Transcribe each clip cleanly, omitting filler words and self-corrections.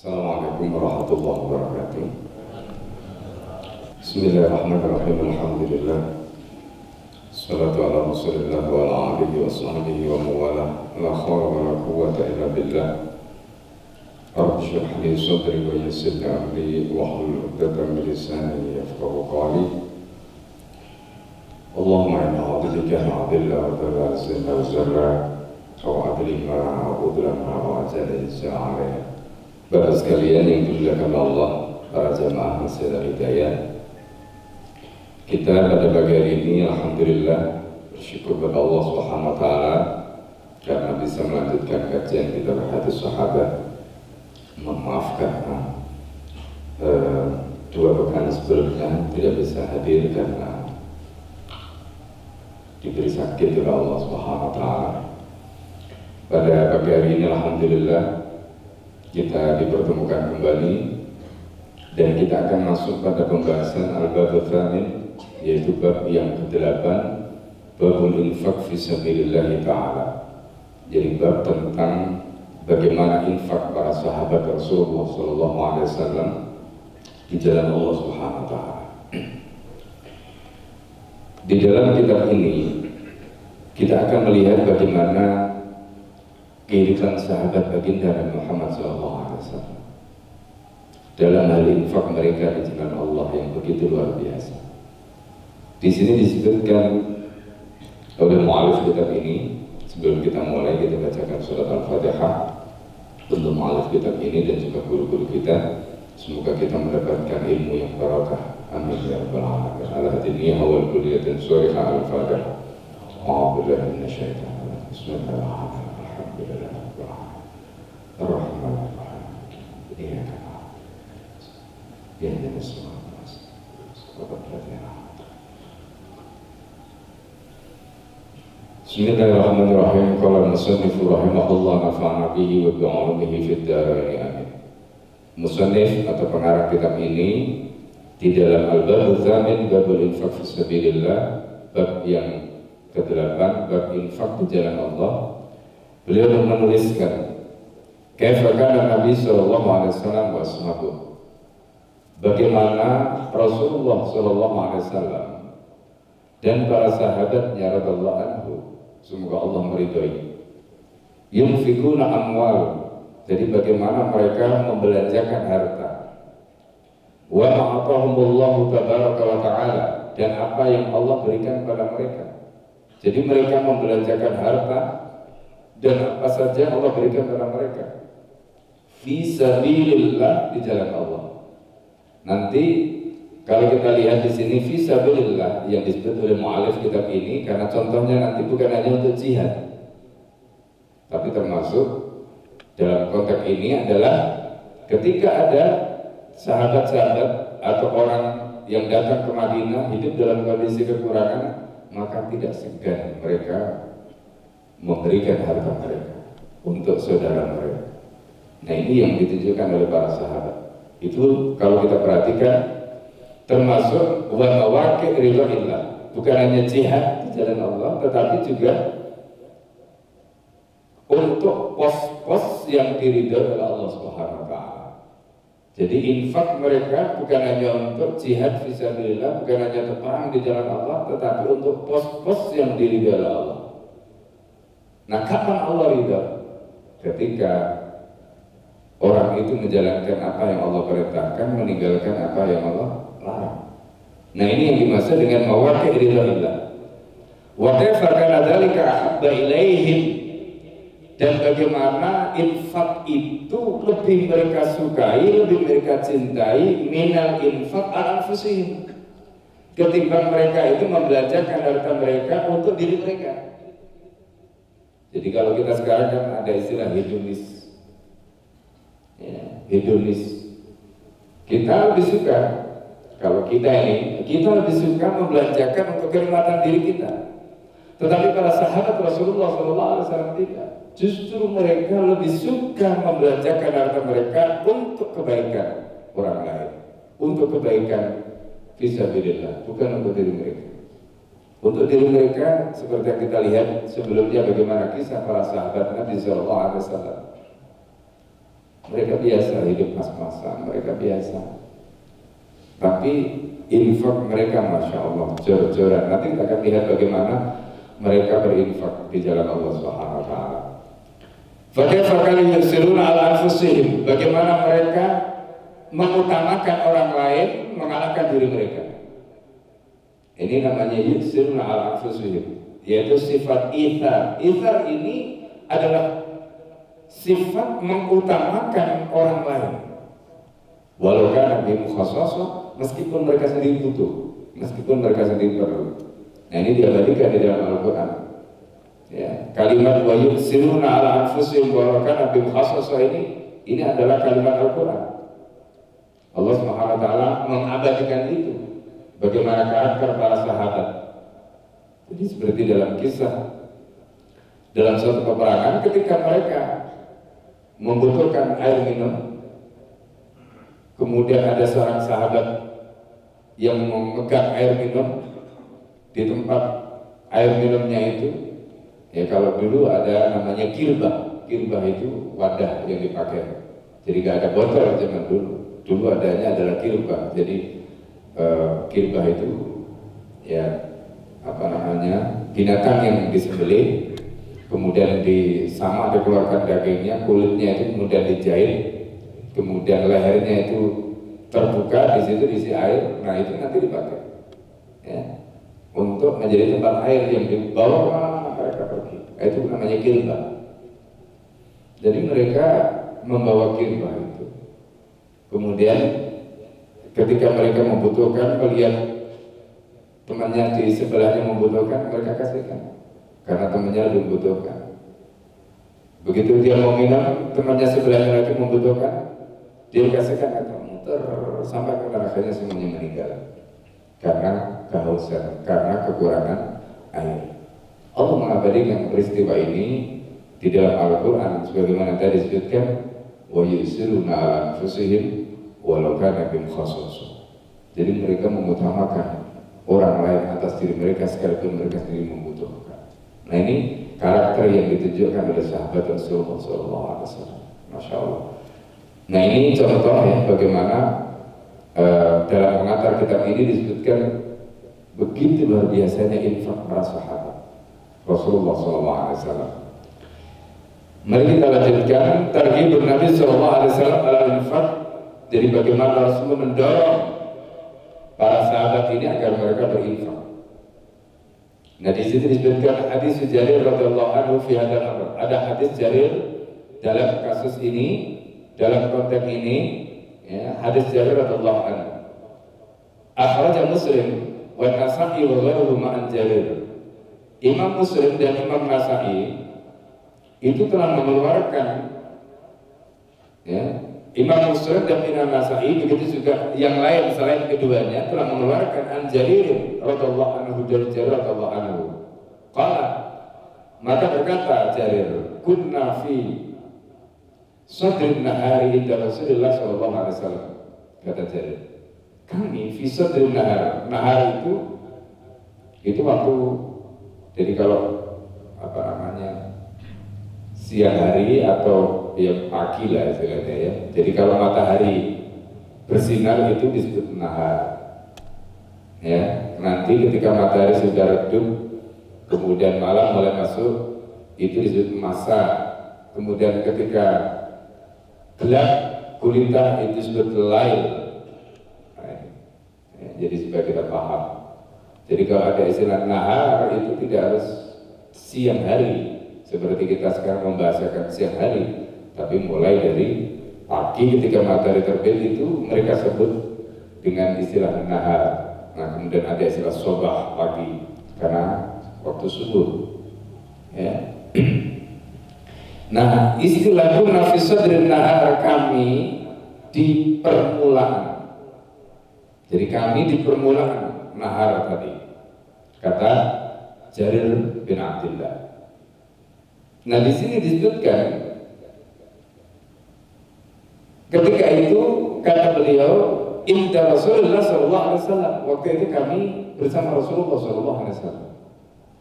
Assalamualaikum warahmatullahi wabarakatuh. Bismillahirrahmanirrahim. Alhamdulillah. Salatu ala Rasulillah wa ala alihi wa sahbihi wa mawala. La khawla wa la quwwata illa billah. Rabbi shrah li sadri wa yassir li amri wahlul 'uqdatam min lisani yafqahu qawli. Allahumma inna a'udzubika min adilla wa dalasin wa zarra wa adlima wa udlama wa ajala insya'a. Bapak sekalian yang dimuliakan Allah, para jamaah Masjidah Hidayah, kita pada pagi hari ini alhamdulillah bersyukur kepada Allah Subhanahu wa taala karena bisa melanjutkan kajian kita hadis sahabat. Memaafkan dua pekan sebelumnya tidak bisa hadir karena diberi sakit oleh Allah Subhanahu wa taala. Pada pagi hari ini alhamdulillah kita dipertemukan kembali dan kita akan masuk pada pembahasan al-bab ats-tsamin, yaitu bab yang ke-8, babul infaq fi sabilillah ta'ala. Jadi bab tentang bagaimana infak para sahabat Rasulullah sallallahu alaihi wasallam di jalan Allah Subhanahu wa taala. Di dalam kitab ini kita akan melihat bagaimana kehidupan sahabat baginda Nabi Muhammad SAW dalam hal infak mereka di jalan Allah yang begitu luar biasa. Di sini disebutkan oleh mu'alif kitab ini. Sebelum kita mulai, kita bacakan surat Al-Fatihah untuk mu'alif kitab ini dan juga guru-guru kita. Semoga kita mendapatkan ilmu yang barakah. Amin ya rabbal alamin. Al-hadiniyah wal kuliyatin surah Al-Fatihah. A'udzubillahi minasyaitonir rajim. Bismillahirrahmanirrahim. Bismillahirrahmanirrahim. Qala al-musannif rahimahullah nafa'ana bihi wa bi'ulumihi fid dharain amin. Musannif atau pengarang kitab ini di dalam al-bab ats-tsamin, babul infaq fi sabilillah, bab yang ke-8, bab infak di jalan Allah. Beliau menuliskan kaifa kana Nabi sallallahu alaihi wasallam wa ashabuh, bagaimana Rasulullah sallallahu alaihi wasallam dan para sahabatnya radhiyallahu anhu, semoga Allah meridhai, yunfikuna amwal, jadi bagaimana mereka membelanjakan harta, wa ma'atahumullahu tabaraka wa ta'ala, dan apa yang Allah berikan pada mereka. Jadi mereka membelanjakan harta dan apa saja Allah berikan kepada mereka fi sabilillah, di jalan Allah. Nanti kalau kita lihat di sini fi sabilillah yang disebut oleh mu'alif kitab ini, karena contohnya nanti bukan hanya untuk jihad, tapi termasuk dalam konteks ini adalah ketika ada sahabat-sahabat atau orang yang datang ke Madinah hidup dalam kondisi kekurangan, maka tidak segan mereka memberikan harta mereka untuk saudara mereka. Nah, ini yang ditunjukkan oleh para sahabat. Itu kalau kita perhatikan termasuk wa mawaqi' ridha'illah, bukan hanya jihad di jalan Allah, tetapi juga untuk pos-pos yang diridhoi oleh Allah Subhanahu wa taala. Jadi infak mereka bukan hanya untuk jihad fisabilillah, bukan hanya untuk perang di jalan Allah, tetapi untuk pos-pos yang diridhoi oleh Allah. Nah, kapan Allah ridha? Ketika orang itu menjalankan apa yang Allah perintahkan, meninggalkan apa yang Allah larang. Nah, ini yang dimaksud dengan mawaqi' ridha'illah. Wa kaifa kana dzalika ahabba ilaihim, dan bagaimana infak itu lebih mereka sukai, lebih mereka cintai minal infaq ala anfusihim, ketimbang mereka itu membelanjakan harta mereka untuk diri mereka. Jadi kalau kita sekarang kan ada istilah hedonis, ya, hedonis. Kita lebih suka, kalau kita lebih suka membelanjakan untuk kenikmatan diri kita. Tetapi para sahabat Rasulullah SAW tidak. Justru mereka lebih suka membelanjakan harta mereka untuk kebaikan orang lain, untuk kebaikan fisabilillah, bukan untuk diri mereka. Untuk diri mereka, seperti yang kita lihat sebelumnya bagaimana kisah para sahabat Nabi SAW. Mereka biasa hidup pas-pasan, mereka biasa. Tapi infak mereka Masya Allah jor-joran. Nanti kita akan lihat bagaimana mereka berinfak di jalan Allah Subhanahu wa taala. Fakaifa kanu yusiruna ala anfusihim, bagaimana mereka mengutamakan orang lain mengalahkan diri mereka. Ini namanya yusiruna ala anfusihim, yaitu sifat ithar. Ithar ini adalah sifat mengutamakan orang lain. Walau kana bi mukhassasah, meskipun mereka sendiri butuh, meskipun mereka sendiri perlu. Nah, ini diabadikan di dalam Al-Qur'an. Ya, kalimat wa yusiruna ala anfusihim walau kana bi mukhassasah ini adalah kalimat Al-Qur'an. Allah Subhanahu wa taala mengabadikan itu. Bagaimana karakter para sahabat. Jadi seperti dalam kisah dalam suatu peperangan ketika mereka membutuhkan air minum, kemudian ada seorang sahabat yang memegang air minum di tempat air minumnya itu. Ya, kalau dulu ada namanya kirbah. Kirbah itu wadah yang dipakai. Jadi gak ada botol zaman dulu. Dulu adanya adalah kirbah. Jadi kirbah itu ya apa namanya, binatang yang disembelih, kemudian sama dikeluarkan dagingnya, kulitnya itu kemudian dijahit, kemudian lehernya itu terbuka, di situ diisi air. Nah, itu nanti dipakai ya untuk menjadi tempat air yang dibawa kemana mereka pergi. Itu namanya kirbah. Jadi mereka membawa kirbah itu. Kemudian ketika mereka membutuhkan, melihat temannya di sebelahnya membutuhkan, mereka kasihkan karena temannya lebih membutuhkan. Begitu dia mau minum, temannya sebelahnya lagi membutuhkan, dia kasihkan atau muter sampai akhirnya semuanya meninggal karena kehausan, karena kekurangan air. Allah mengabadikan peristiwa ini di dalam Al-Quran sebagaimana tadi disebutkan, wa yusiruna ala anfusihim walau kana bihim khassasah. Jadi mereka mengutamakan orang lain atas diri mereka sekalipun mereka sendiri membutuhkan. Nah, ini karakter yang ditunjukkan oleh sahabat Rasulullah SAW. Masya Allah. Nah, ini contoh ya bagaimana dalam mengantar kitab ini disebutkan begitu luar biasanya infak para sahabat Rasulullah SAW. Mari kita lanjutkan targhibun Nabi SAW ala infak. Jadi bagaimana Rasulullah mendorong para sahabat ini agar mereka berinfak. Nah, di situ disebutkan hadis Jarir radhiyallahu anhu fi hadzal amr. Ada hadis Jarir dalam kasus ini, dalam konteks ini, ya, hadis Jarir radhiyallahu anhu. Akhraja Muslim wa Nasa'i wa ghairuhu ma'an Jarir. Imam Muslim dan Imam Nasa'i itu telah mengeluarkan, ya, Imam Muslim dan Imam Nasa'i, begitu juga yang lain selain keduanya telah mengeluarkan an Jarir radhiyallahu anhu dari Jarir radhiyallahu anhu. Qala, maka berkata Jarir, kunna fi sadrin nahari inda Rasulullah sallallahu alaihi wasallam. Kata Jarir, kami fi sadrin nahar. Nahar itu waktu, jadi kalau apa namanya siang hari atau ya pagi lah istilahnya ya. Jadi kalau matahari bersinar itu disebut nahar. Ya, nanti ketika matahari sudah redup, kemudian malam mulai masuk, itu disebut masa. Kemudian ketika gelap gulita itu disebut lail. Nah, ya, jadi supaya kita paham. Jadi kalau ada istilah nahar itu tidak harus siang hari seperti kita sekarang membahasakan siang hari, tapi mulai dari pagi ketika matahari terbit itu mereka sebut dengan istilah nahar. Nah, kemudian ada istilah sobah pagi karena waktu subuh. Ya. Nah, istilah kunna fi sadrin nahar, kami di permulaan. Jadi kami di permulaan nahar tadi, kata Jarir bin Abdullah. Nah, di sini disebutkan ketika itu kata beliau inda Rasulullah sallallahu alaihi wasallam, waktu itu kami bersama Rasulullah sallallahu alaihi wasallam,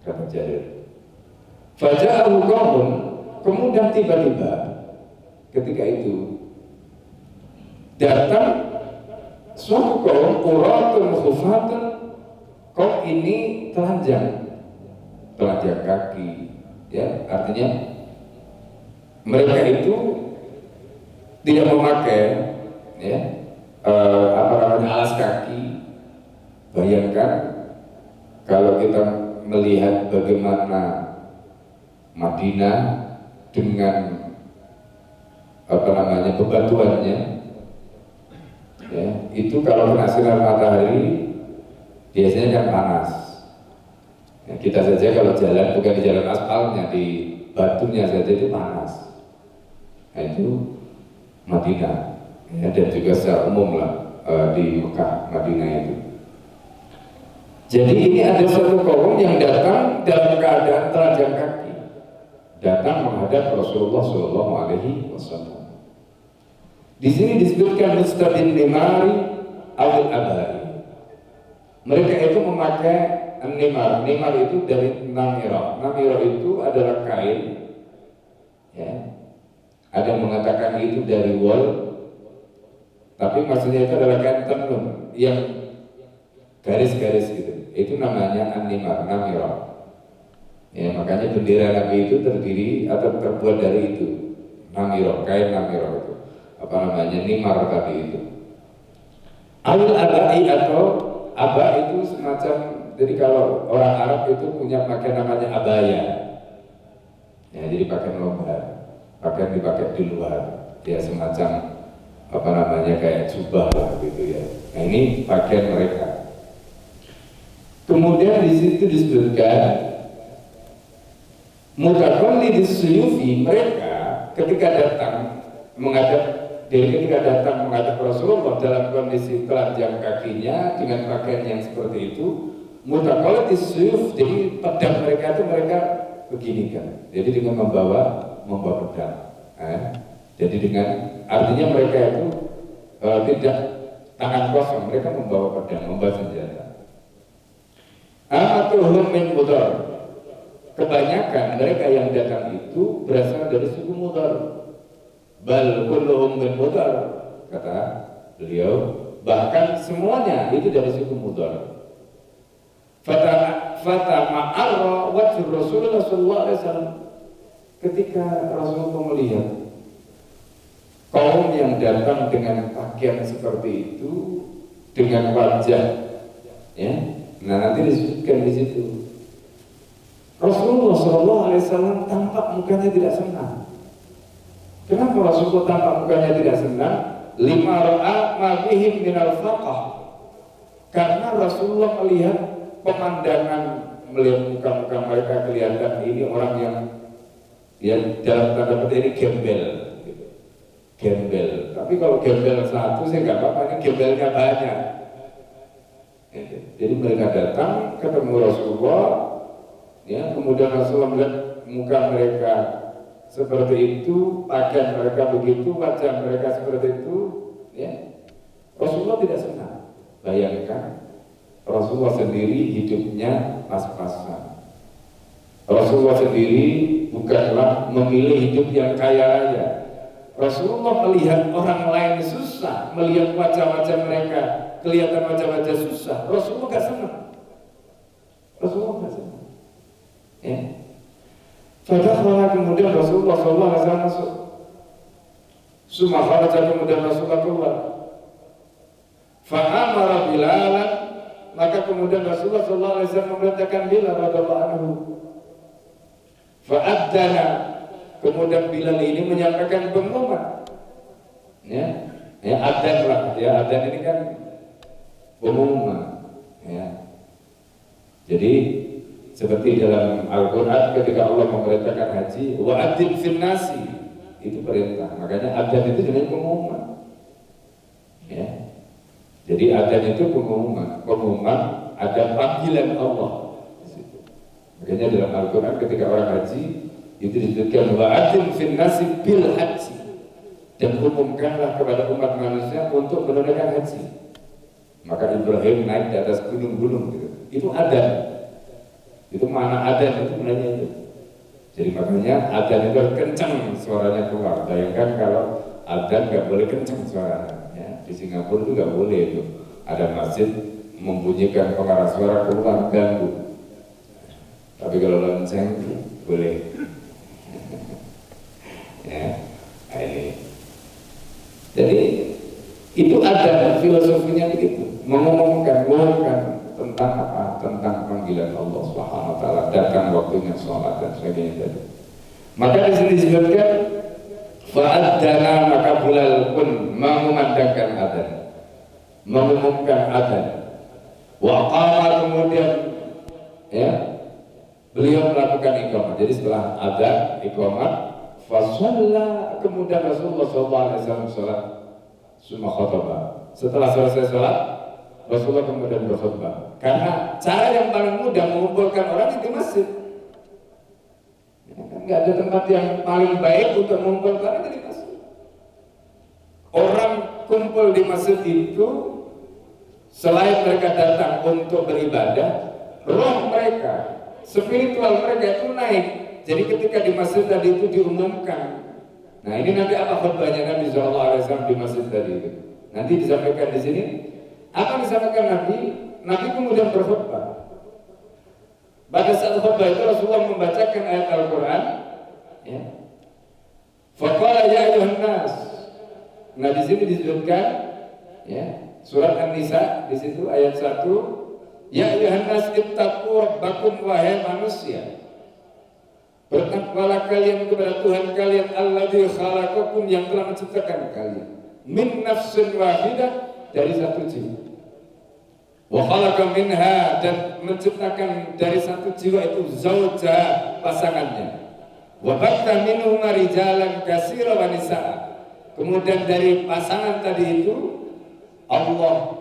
kata Jarir. Faja'ahu qaumun, kemudian tiba-tiba ketika itu datang suatu kaum uratun khufatun, kaum ini telanjang kaki, ya, artinya mereka itu tidak memakai, ya, alas kaki. Bayangkan kalau kita melihat bagaimana Madinah dengan bebatuannya, ya, itu kalau kena sinar matahari biasanya kan panas. Ya, kita saja kalau jalan bukan di jalan aspalnya, di batunya saja itu panas. Nah, itu Madinah, ya, dan juga secara umum lah di Mekah, Madinah itu. Jadi ini ada satu kaum yang datang dalam keadaan telanjang kaki, datang menghadap Rasulullah Shallallahu Alaihi Wasallam. Di sini disebutkan mustabin limari awal abai. Mereka itu memakai nimar. Nimar itu dari namira. Namira itu adalah kain. Ya. Ada yang mengatakan itu dari wol, tapi maksudnya itu adalah kain tenun yang garis-garis gitu. Itu namanya an-nimar, namira. Ya, makanya bendera Nabi itu terdiri atau terbuat dari itu, namira, kain namira itu. Nimar tadi itu. Al-abai atau aba itu semacam, jadi kalau orang Arab itu punya pakaian namanya abaya. Ya, jadi pakaian longgar, pakaian dipakai di luar. Ya, semacam kayak jubah lah gitu ya. Nah, ini pakaian mereka. Kemudian di situ disebutkan mutakalli disuyufi, mereka ketika datang menghadap Rasulullah dalam kondisi telanjang kakinya dengan pakaian yang seperti itu, mutakalli disuyuf, jadi pedang mereka itu mereka begini kan, jadi dengan membawa pedang. Jadi dengan artinya mereka itu tidak tangan kosong, mereka membawa pedang, membawa senjata. Amatuhum min Mudar. Kebanyakan mereka yang datang itu berasal dari suku Mudar. Bal kulluhum min Mudar, kata beliau, bahkan semuanya itu dari suku Mudar. Fata ma'arra wajh Rasulullah sallallahu alaihi wasallam. Ketika Rasulullah melihat kaum yang datang dengan pakaian seperti itu, dengan wajah, ya. Nah, nanti disebutkan di situ. Rasulullah Shallallahu Alaihi Wasallam tampak mukanya tidak senang. Kenapa Rasulullah tampak mukanya tidak senang? Lima ra'a ma bihim minal faqah. Karena Rasulullah melihat pemandangan, melihat muka-muka mereka kelihatan ini orang yang dalam tanda petik ini gembel, gitu. Gembel. Tapi kalau gembel satu saya nggak apa-apa, ini gembelnya banyak. Jadi mereka datang ketemu Rasulullah, ya, kemudian Rasulullah melihat muka mereka seperti itu, pakaian mereka begitu, wajah mereka seperti itu, ya. Rasulullah tidak senang. Bayangkan Rasulullah sendiri hidupnya pas-pasan. Rasulullah sendiri bukanlah memilih hidup yang kaya raya. Rasulullah melihat orang lain susah, melihat wajah-wajah mereka kelihatan wajah-wajah susah, Rasulullah gak senang. Rasulullah gak senang. Ya. Fadakhala, kemudian Rasulullah SAW masuk. Summa kharaja, kemudian Rasulullah keluar. Fa'amara Bilalan, maka kemudian Rasulullah SAW memerintahkan Bilal radhiyallahu anhu. Fa'adzana, kemudian Bilal ini menyampaikan pengumuman. Ya, adzan lah. Ya, adzan ini kan pengumuman, ya. Jadi seperti dalam Al-Quran ketika Allah memerintahkan haji, wa adzin fin nasi, itu perintah. Makanya adzan itu dengan pengumuman, ya. Jadi adzan itu pengumuman ada panggilan Allah di situ. Makanya dalam Al-Quran ketika orang haji itu disebutkan wa adzin fin nasi bil haji, dan umumkanlah kepada umat manusia untuk menunaikan haji. Maka Ibrahim naik di atas gunung-gunung gitu. Itu adan. Itu mana adan itu sebenarnya itu. Jadi makanya adan itu kencang suaranya keluar. Bayangkan kalau adan nggak boleh kencang suaranya, ya. Di Singapura itu nggak boleh itu. Ada masjid membunyikan pengeras suara keluar ganggu. Tapi kalau lonceng boleh. Ya, ini. Jadi itu ada filosofinya begitu, mengumumkan tentang apa? Tentang panggilan Allah Subhanahu wa taala, datang waktunya sholat dan sebagainya tadi. Maka di sini disebutkan fa'adzana, maka Bilal pun mengumandangkan adzan, mengumumkan adzan. Wa qama, kemudian ya beliau melakukan iqamah. Jadi setelah adzan iqamah, fa shalla, kemudian Rasulullah sallallahu alaihi wasallam salat, summa khataba. Setelah selesai salat, Rasulullah kemudian berkhutbah. Karena cara yang paling mudah mengumpulkan orang itu masjid. Nggak ada tempat yang paling baik untuk mengumpulkan itu di masjid. Orang kumpul di masjid itu selain mereka datang untuk beribadah, roh mereka, spiritual mereka itu naik. Jadi ketika di masjid tadi itu diumumkan. Nah ini nanti apa khutbahnya Nabi SAW di masjid tadi itu. Nanti disampaikan di sini. Apa yang disampaikan Nabi? Nabi kemudian berkhutbah. Pada saat khutbah itu Rasulullah membacakan ayat Al-Quran. Ya. Faqala ya ayyuhan nas. Nah di sini disebutkan, ya, surat An-Nisa di situ ayat 1. Ya ayyuhan nas ittaqu rabbakum, wahai manusia, bertakwalah kalian kepada Tuhan kalian, alladzi khalaqakum, yang telah menciptakan kalian, min nafsin wahidah, dari satu jiwa. Wa khalaqa minha, dan menciptakan dari satu jiwa itu zauja, pasangannya. Wa batta minhuma rijalan katsira wa nisaa. Kemudian dari pasangan tadi itu Allah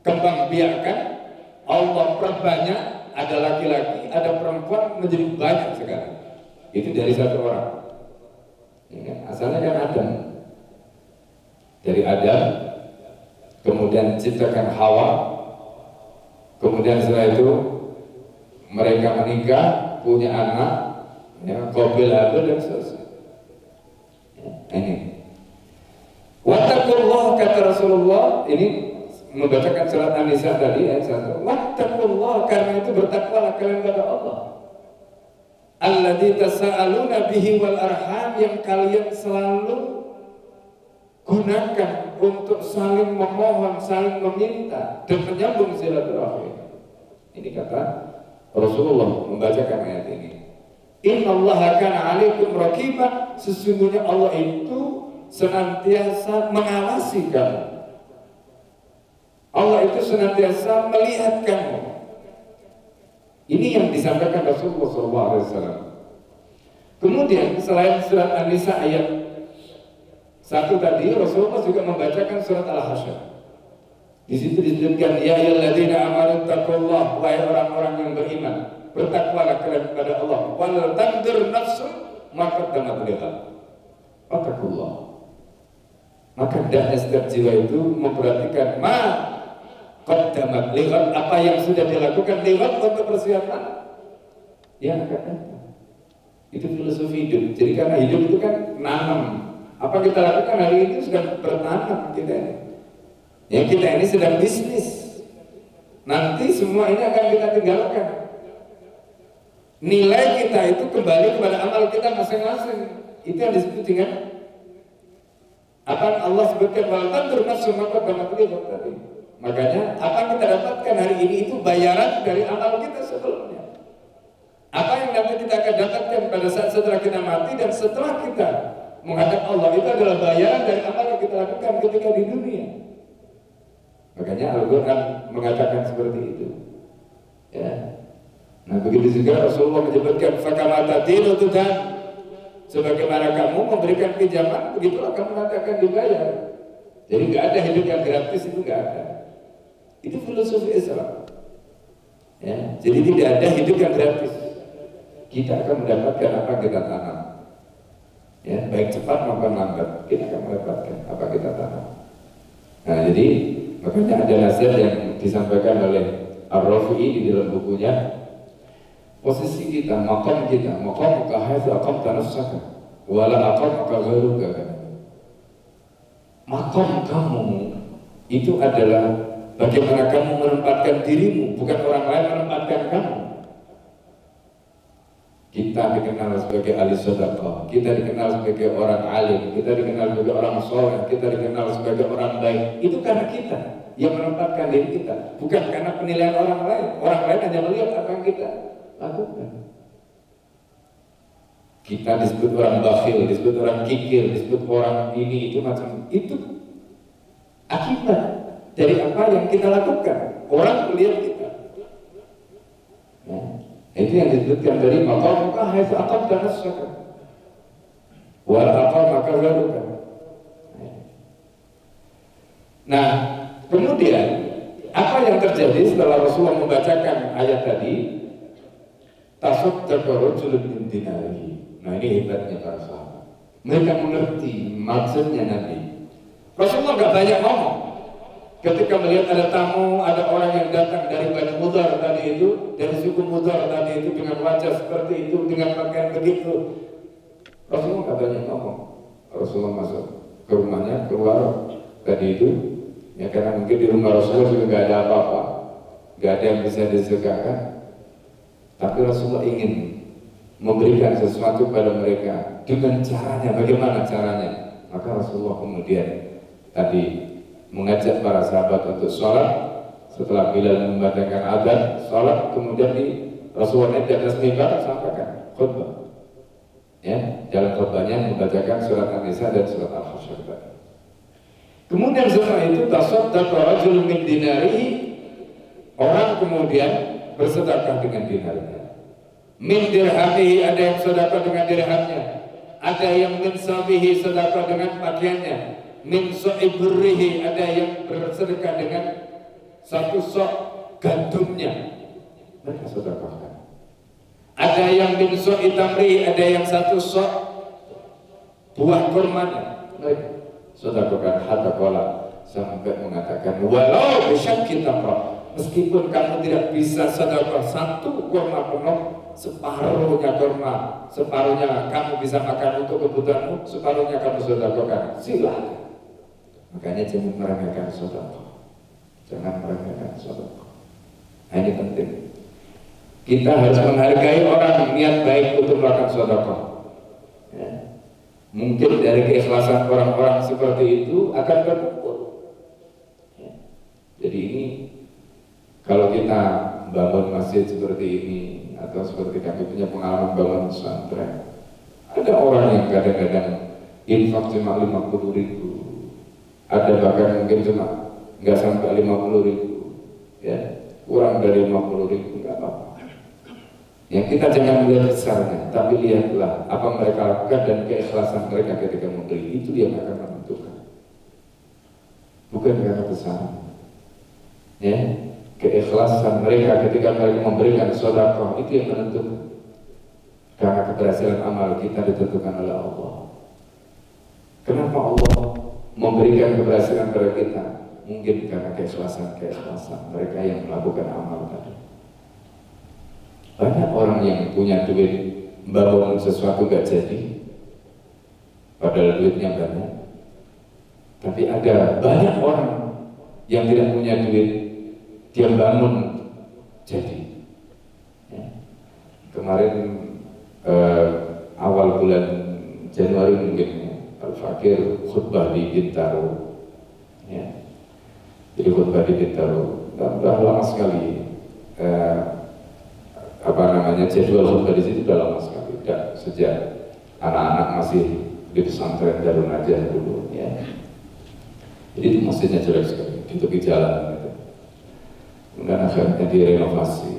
kembang biakan, Allah perbanyak, ada laki-laki, ada perempuan, menjadi banyak sekali. Itu dari satu orang. Ya, asalnya kan Adam. Dari Adam, kemudian ciptakan Hawa, kemudian setelah itu mereka menikah, punya anak, ya, Qabil, Habil, dan seterusnya. Ya, ini. Wattaqullah, kata Rasulullah, ini membacakan surat An-Nisa tadi ayat 1. Wattaqullah, karena itu bertakwalah kalian kepada Allah. Alladzi tasaaluna bihi wal arham, yang kalian selalu gunakan untuk saling memohon, saling meminta dan menyambung silaturahim. Ini kata Rasulullah membacakan ayat ini. Innallaha kana 'alaikum raqiba, sesungguhnya Allah itu senantiasa mengawasi kamu. Allah itu senantiasa melihat kamu. Ini yang disampaikan Rasulullah SAW. Kemudian selain surat An-Nisa ayat 1 tadi, Rasulullah juga membacakan surat Al-Hasyr. Di situ disebutkan, ya ayyuhalladzina amanu taqullah, wahai orang-orang yang beriman, bertakwalah kalian kepada Allah. Wal tanzur nafsun ma qaddamat lighad. Taqullah. Maka hendaknya setiap jiwa itu memperhatikan ma qaddamat lighad, apa yang sudah dilakukan lighad untuk persiapan yang akan datang. Itu filosofi hidup. Jadi karena hidup itu kan nanam. Apa kita lakukan hari ini sudah bertanam kita ini. Yang kita ini sedang bisnis. Nanti semua ini akan kita tinggalkan. Nilai kita itu kembali kepada amal kita masing-masing. Itu yang disebut dengan apa yang Allah sebutkan, wal tanzur nafsun ma qaddamat lighad tadi. Makanya apa yang kita dapatkan hari ini itu bayaran dari amal kita sebelumnya. Apa yang nanti kita akan dapatkan pada saat setelah kita mati dan setelah kita menghadap Allah, itu adalah bayaran dari amal yang kita lakukan ketika di dunia. Makanya Al-Quran mengatakan seperti itu. Ya. Nah begitu juga Rasulullah menyebutkan fakama tadinu tudan, sebagaimana kamu memberikan pinjaman, begitulah kamu nanti akan dibayar. Jadi nggak ada hidup yang gratis, itu nggak ada. Itu filosofi Islam. Ya. Jadi tidak ada hidup yang gratis. Kita akan mendapatkan apa yang kita tanam. Ya, baik cepat maupun lambat kita akan mendapatkan apa kita tanam. Nah jadi makanya ada nasihat yang disampaikan oleh Ar-Rafi'i di dalam bukunya, posisi kita, maqam haitsu aqamta nafsaka wala aqamaka ghairuka. Makom kamu itu adalah bagaimana kamu menempatkan dirimu, bukan orang lain menempatkan kamu. Kita dikenal sebagai ahli sedekah, kita dikenal sebagai orang alim, kita dikenal sebagai orang soleh, kita dikenal sebagai orang baik. Itu karena kita yang menempatkan diri kita, bukan karena penilaian orang lain. Orang lain hanya melihat apa yang kita lakukan. Kita disebut orang bakhil, disebut orang kikir, disebut orang ini itu macam itu akibat dari apa yang kita lakukan. Orang melihat kita. Itu yang disebutkan dari maqamaka haitsu aqamta nafsaka wa aqamaka ghairuka. Nah, kemudian apa yang terjadi setelah Rasulullah membacakan ayat tadi? Tasaddaqa rajulun min dinarihi. Nah, ini hebatnya para sahabat. Mereka mengerti maksudnya Nabi. Rasulullah nggak banyak ngomong. Ketika melihat ada tamu, ada orang yang datang dari Bani Mudhar tadi itu, dari suku Mudhar tadi itu dengan wajah seperti itu, dengan pakaian begitu, Rasulullah nggak banyak ngomong. Rasulullah masuk ke rumahnya, keluar tadi itu, ya karena mungkin di rumah Rasulullah juga nggak ada apa-apa, nggak ada yang bisa disegakkan. Tapi Rasulullah ingin memberikan sesuatu pada mereka dengan caranya. Bagaimana caranya? Maka Rasulullah kemudian tadi mengajak para sahabat untuk sholat. Setelah Bilal membacakan adzan, sholat, kemudian Rasulullah di atas mimbar sampaikan khutbah. Ya, dalam khutbahnya membacakan surat An-Nisa dan surat Al-Hasyr. Kemudian setelah itu tasaddaqa rajulun min dinarihi, orang kemudian bersedekah dengan dinarnya. Min dirhamihi, ada yang sedekah dengan dirhamnya, ada yang min sabihi, sedekah dengan pakaiannya. Min so'iburrihi, ada yang bersedekah dengan satu sok gandumnya, mereka sedekahkan. Ada yang min so'itamrihi, ada yang satu sok buah kurmanya, mereka sedekahkan. Hatta qala, sampai mengatakan walau bisyakki tamrah, meskipun kamu tidak bisa sedekah satu kurma penuh, separuhnya kurma, separuhnya kamu bisa makan untuk kebutuhanmu, separuhnya kamu sedekahkan, silakan. Makanya jangan meremehkan sedekah. Jangan meremehkan sedekah. Nah, ini penting. Kita harus menghargai orang niat baik untuk melakukan sedekah. Ya. Mungkin dari keikhlasan orang-orang seperti itu akan berkumpul. Ya. Jadi ini kalau kita bangun masjid seperti ini atau seperti kami punya pengalaman bangun pesantren, ada orang yang kadang-kadang infak cuma 50.000. Ada bahkan mungkin cuma nggak sampai 50.000, ya kurang dari 50.000, nggak apa-apa. Yang kita jangan melihat besarnya, tapi lihatlah apa mereka lakukan dan keikhlasan mereka ketika memberi. Itu yang akan menentukan, bukan karena besar. Ya, keikhlasan mereka ketika mereka memberikan sedekah itu yang menentukan. Karena keberhasilan amal kita ditentukan oleh Allah. Kenapa Allah memberikan keberhasilan kepada kita? Mungkin karena keikhlasan mereka yang melakukan amal tadi. Banyak orang yang punya duit bangun sesuatu gak jadi, padahal duitnya banyak. Tapi ada banyak orang yang tidak punya duit, dia bangun jadi. Ya. Kemarin awal bulan Januari mungkin Al-Fakir khutbah di Bintaro, ya. Jadi khutbah di Bintaro, sudah lama sekali. Jadwal khutbah di situ sudah lama sekali. Sejak anak-anak masih di pesantren Darun Najah dulu, ya. Jadi itu masjidnya jelek sekali, di tepi jalan. Gitu. Kemudian akhirnya direnovasi.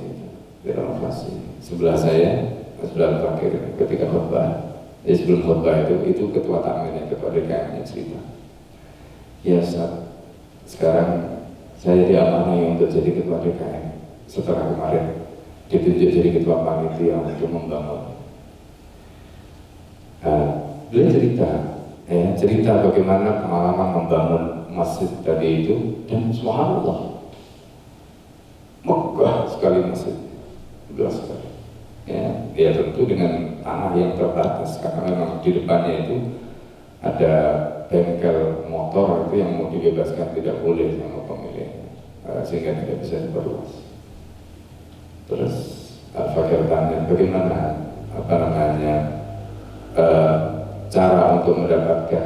Sebelah saya, sebelah Al-Fakir ketika khutbah. Jadi sebelum khutbah itu ketua takmirnya, ketua DKM-nya cerita, ya sekarang saya diamanai untuk jadi ketua DKM setelah kemarin ditunjuk jadi ketua panitia untuk membangun. Beliau cerita bagaimana pengalaman membangun masjid tadi itu, dan subhanallah megah sekali masjid, megah sekali. Ya tentu dengan tanah yang terbatas, karena memang di depannya itu ada bengkel motor itu yang mau dibebaskan tidak boleh sama pemilik, sehingga tidak bisa diperluas. Terus Al-Fakir tanya bagaimana cara untuk mendapatkan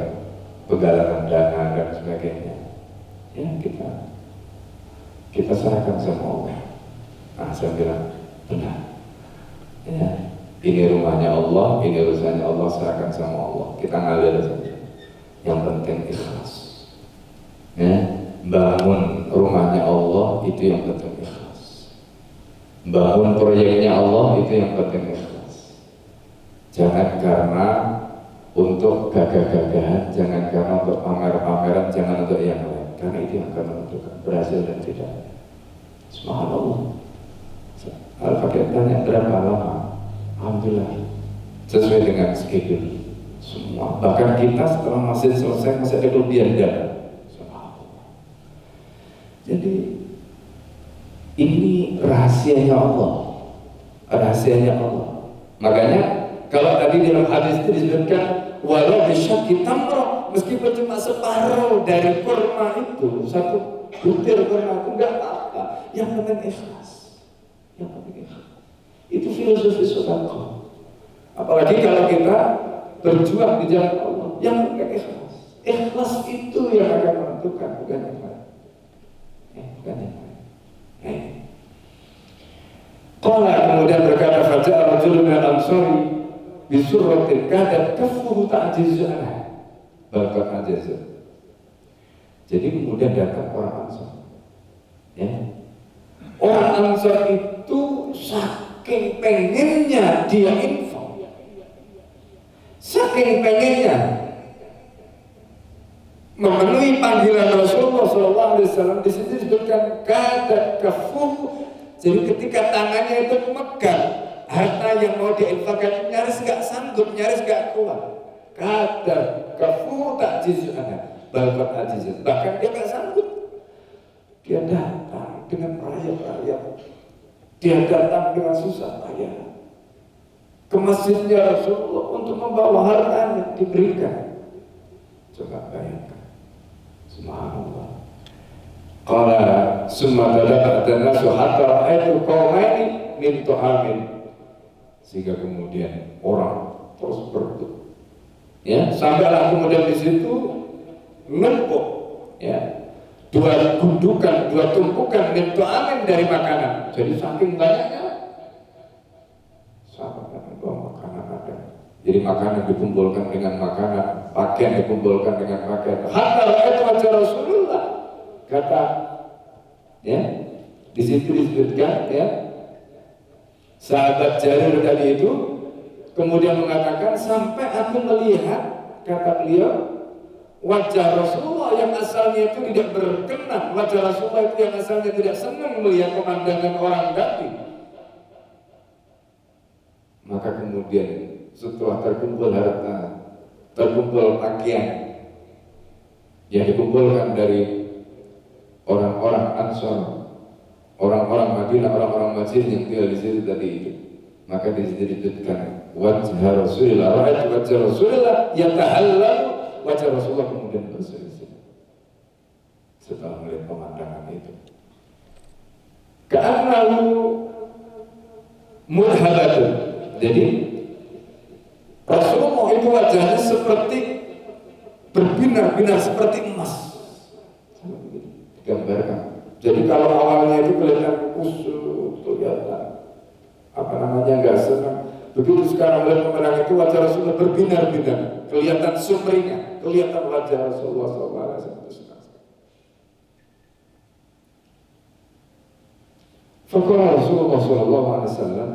penggalangan dana dan sebagainya. Ya kita serahkan sama Allah. Nah, saya bilang benar. Ya, ini rumahnya Allah, ini urusannya Allah, serahkan sama Allah. Kita ngalir saja. Yang penting ikhlas. Ya, bangun rumahnya Allah itu yang penting ikhlas. Bangun proyeknya Allah itu yang penting ikhlas. Jangan karena untuk gagah-gagahan, jangan karena untuk pamer-pameran, jangan untuk yang lain. Karena itu yang akan menentukan berhasil dan tidak. Subhanallah. Al-Fakir tanya berapa lama? Alhamdulillah sesuai dengan schedule semua. Bahkan kita setelah masih selesai masih ada kelebihan dana. Subhanallah. Jadi ini rahasianya Allah. Rahasianya Allah. Makanya kalau tadi dalam hadis itu disebutkan walau bisyaki tamroh, meskipun cuma separuh dari kurma itu, satu butir kurma itu enggak apa-apa. Yang penting ikhlas. Yang penting ikhlas. Itu filosofi sedekah. Apalagi kalau kita berjuang di jalan Allah, yang penting ikhlas. Ikhlas itu yang akan menentukan, bukan yang lain. Bukan yang lain. Qala, kemudian berkata faja'a rajulun minal ansari bisurratin kadat kaffuhu ta'jizu anha. Bakat ajiz. Jadi kemudian datang orang Ansar. Ya. Orang Ansar itu saking pengennya dia infak, saking pengennya memenuhi panggilan Rasulullah SAW. Di sini disebutkan kadat kaffuhu. Jadi ketika tangannya itu memegang harta yang mau diinfakkan, nyaris gak sanggup, nyaris gak kuat. Kadat kaffuhu ta'jizu anha. Balbat ajiz. Bahkan dia gak sanggup. Dia datang dengan rayap-rayap. Dia datang dengan susah payah ke masjidnya Rasulullah untuk membawa hartanya diberikan. Coba bayangkan. Subhanallah. Qala summa tadabata nasu hatta ra'aitu qaumaini min tu'amin. Sehingga kemudian orang terus berebut. Ya, sampailah kemudian di situ numpuk, ya, dua gundukan, dua tumpukan min tu'amin dari makanan. Jadi saking banyaknya sahabat bawa makanan ada. Jadi makanan dikumpulkan dengan makanan, pakaian dikumpulkan dengan pakaian. Hatta ra'aitu wajah Rasulullah. Kata, ya, di situ disebutkan, ya, sahabat Jarir tadi itu kemudian mengatakan sampai aku melihat, kata beliau, wajah Rasulullah yang asalnya itu tidak berkenan, wajah Rasulullah itu yang asalnya tidak senang melihat pemandangan orang tadi. Maka kemudian setelah terkumpul harta, terkumpul pakaian yang dikumpulkan dari orang-orang Ansar, orang-orang Madinah, orang-orang Masjid yang tinggal di situ tadi itu, maka di situ disebutkan wajah Rasulullah, wajah Rasulullah yatahallalu, wajah Rasulullah kemudian berseri-seri setelah melihat pemandangan itu. Ka'annahu mudhabatun. Jadi Rasulullah itu wajahnya seperti berbinar-binar seperti emas. Gambarkan. Jadi kalau awalnya itu kelihatan kusut, kelihatan nggak senang. Begitu sekarang melihat pemandangan itu wajah Rasulullah berbinar-binar, kelihatan sumringah, kelihatan wajah Rasulullah SAW. Faqala Rasulullah SAW,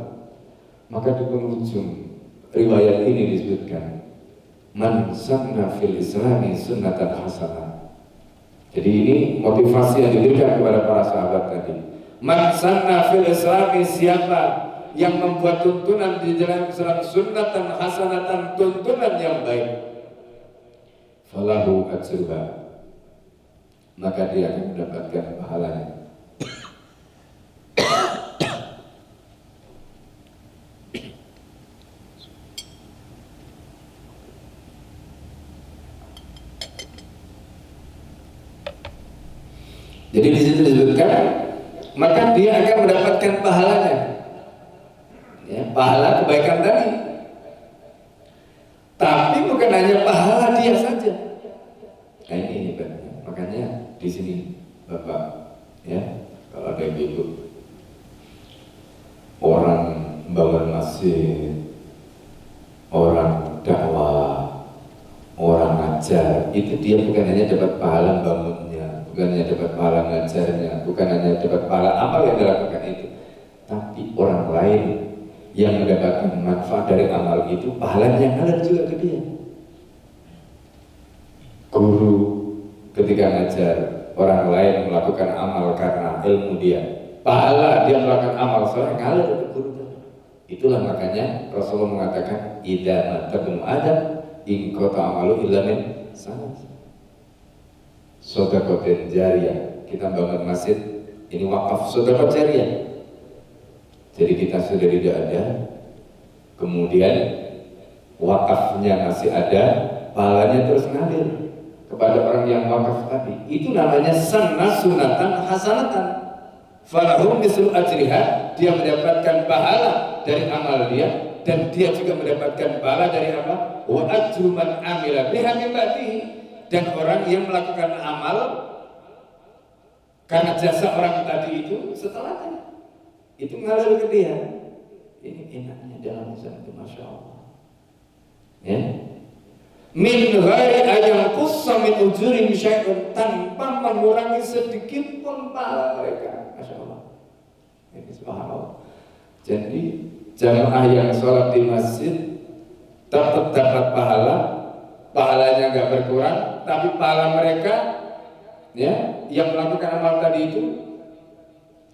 maka di penghujung riwayat ini disebutkan, man sanna fil islami sunnatan hasanah. Jadi ini motivasi yang diberikan kepada para sahabat tadi. Man sanna fil islami, siapa yang membuat tuntunan di dalam Islam sunnatan hasanatan, tuntunan yang baik, falahu ajruha, maka dia akan mendapatkan pahalanya. Jadi di situ disebutkan, maka dia akan mendapatkan pahalanya, ya, pahala kebaikan tadi. Tapi bukan hanya pahala dia saja. Nah ini hebatnya. Makanya di sini Bapak, ya, kalau ada ibu orang bangun masjid, orang dakwah, orang ngajar, itu dia bukan hanya dapat pahala bangunnya, bukan hanya dapat pahala ngajarnya, bukan hanya dapat pahala amal yang dilakukan itu, tapi orang lain yang mendapatkan manfaat dari amal itu, pahalanya ngalir juga ke dia. Guru ketika ngajar, orang lain melakukan amal karena ilmu dia, pahala dia melakukan amal soalnya ngalir ke guru. Itulah makanya Rasulullah mengatakan, idza mata ibnu Adam in qata amalu illa min salat. Sedekah jariyah. Kita bangun masjid, ini wakaf sedekah jariyah. Jadi kita sudah tidak ada, kemudian wakafnya masih ada, pahalanya terus ngalir kepada orang yang wakaf tadi. Itu namanya sanna sunatan hasanatan. Falahum mislu ajriha, dia mendapatkan pahala dari amal dia, dan dia juga mendapatkan pahala dari apa? Wa ajru man amila biha min ba'dihi, dan orang yang melakukan amal karena jasa orang tadi itu setelahnya itu ngalir ke dia. Ini enaknya dalam Islam itu, masya Allah. Ya, min ghairi ayam qussa min ujurim syai'un, tanpa mengurangi sedikit pun pahala mereka. Masya Allah. Ini subhanallah. Jadi jamaah yang sholat di masjid tetap dapat pahala, pahalanya nggak berkurang, tapi pahala mereka, ya, yang melakukan amal tadi itu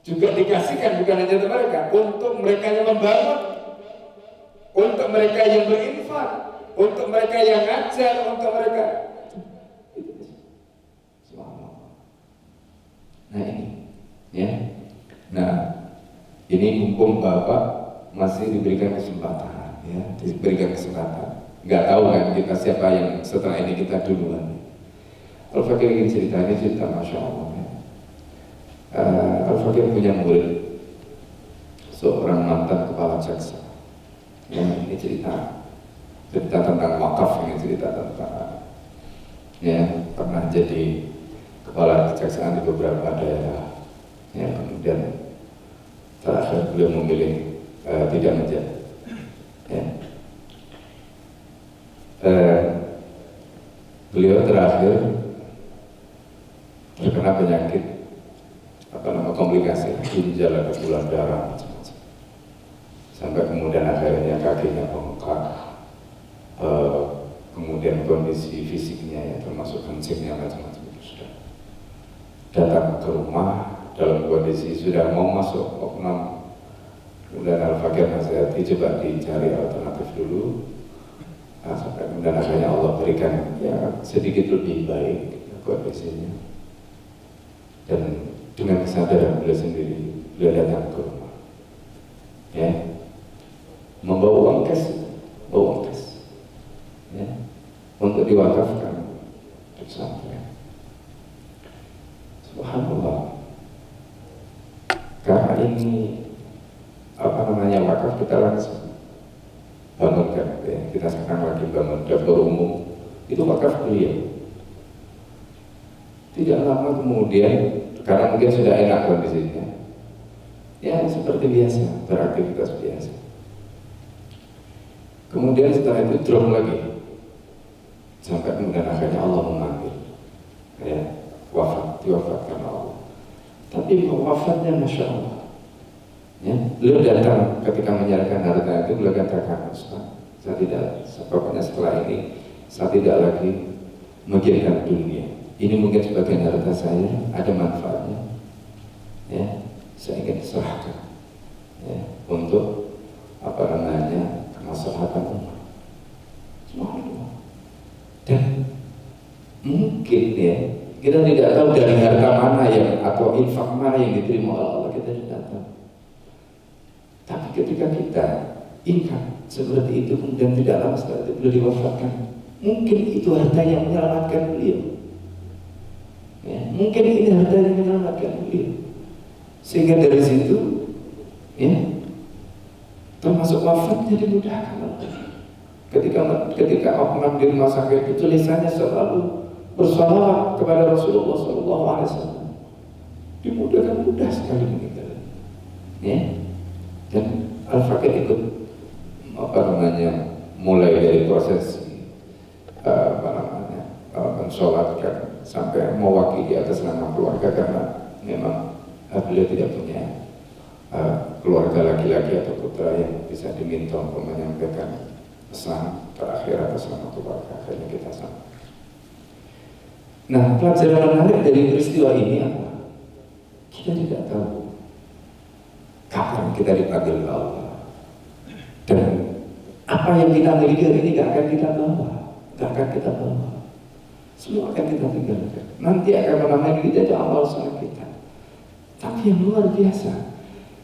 juga dikasihkan bukan hanya untuk mereka, untuk mereka yang membangun, untuk mereka yang berinfak, untuk mereka yang ngajar, untuk mereka. Nah ini, ya. Nah ini mumpung Bapak masih diberikan kesempatan, ya, diberikan kesempatan. Nggak tahu kan kita siapa yang setelah ini kita duluan. Al-Fakir ingin cerita, ini cerita masya Allah. Al-Fakir punya murid, seorang mantan kepala jaksa. Yang ini cerita tentang wakaf, ini cerita tentang, ya, pernah jadi kepala kejaksaan di beberapa daerah. Ya, kemudian terakhir beliau memilih tidak menjadi. Ya. Beliau terakhir terkena penyakit komplikasi ginjal, ada gula darah, macam-macam. Sampai kemudian akhirnya kakinya bengkak, kemudian kondisi fisiknya, ya, termasuk kencingnya macam-macam itu sudah datang ke rumah dalam kondisi sudah mau masuk oknum. Kemudian Al-Fakir nasihati, coba dicari alternatif dulu. Nah, sampai kemudian akhirnya Allah berikan, ya, sedikit lebih baik kondisinya. Dan dengan kesadaran beliau sendiri, beliau datang ke rumah, ya, membawa uang cash, ya, untuk diwakafkan di pesantren. Subhanallah. Karena ini wakaf, kita langsung bangunkan, ya. Kita sekarang lagi bangun dapur umum, itu wakaf beliau. Tidak lama kemudian, karena mungkin sudah enak kondisinya, ya seperti biasa, beraktivitas biasa. Kemudian setelah itu drop lagi, sampai kemudian akhirnya Allah mengambil, ya, diwafatkan Allah. Tapi wafatnya masya Allah, ya, beliau datang ketika menyerahkan harta itu, beliau katakan, Ustaz, saya tidak, pokoknya setelah ini saya tidak lagi memikirkan dunia. Ini mungkin sebagian harta saya ada manfaatnya, ya, saya ingin serahkan, ya, untuk kemaslahatan umat. Dan mungkin, ya, kita tidak tahu dari harta mana yang, atau infak mana yang diterima oleh Allah, kita tidak tahu. Tapi ketika kita infak seperti itu, kemudian tidak lama setelah itu beliau diwafatkan, mungkin itu harta yang menyelamatkan beliau. Ya, mungkin ini harta yang menyelamatkan beliau. Sehingga dari situ, ya, termasuk wafatnya dimudahkan. Ketika Uthman di rumah sakit itu tulisannya selalu bersalawat kepada Rasulullah SAW. Dimudahkan, mudah sekali meninggal. Ya, dan Al-Faqih ikut mulai dari proses mensolatkan sampai mewakili atas nama keluarga, karena memang beliau tidak punya keluarga laki-laki atau putra yang bisa diminta untuk menyampaikan pesan terakhir atas nama keluarga. Akhirnya kita sama. Nah, pelajaran menarik dari peristiwa ini apa? Kita tidak tahu kapan kita dipanggil oleh Allah, dan apa yang kita miliki hari ini gak akan kita bawa, gak akan kita bawa. Semua akan kita tinggalkan. Nanti akan menamai kita amal usaha kita. Tapi yang luar biasa,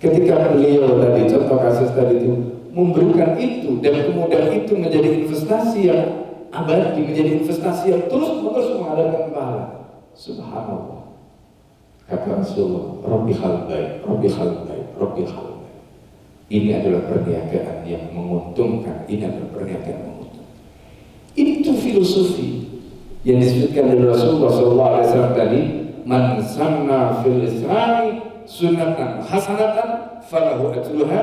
ketika beliau tadi, contoh kasus tadi itu, memberikan itu, dan kemudian itu menjadi investasi yang abadi, menjadi investasi yang terus-menerus mengalirkan pahala. Subhanallah. Kata Rasulullah, Rabbi hal baik, Rabbi hal baik, Rabbi hal baik. Ini adalah perniagaan yang menguntungkan, ini adalah perniagaan yang menguntungkan. Itu filosofi yang disebutkan oleh Rasulullah SAW tadi, man sanna fil islami sunnatan hasanatan falahu ajruha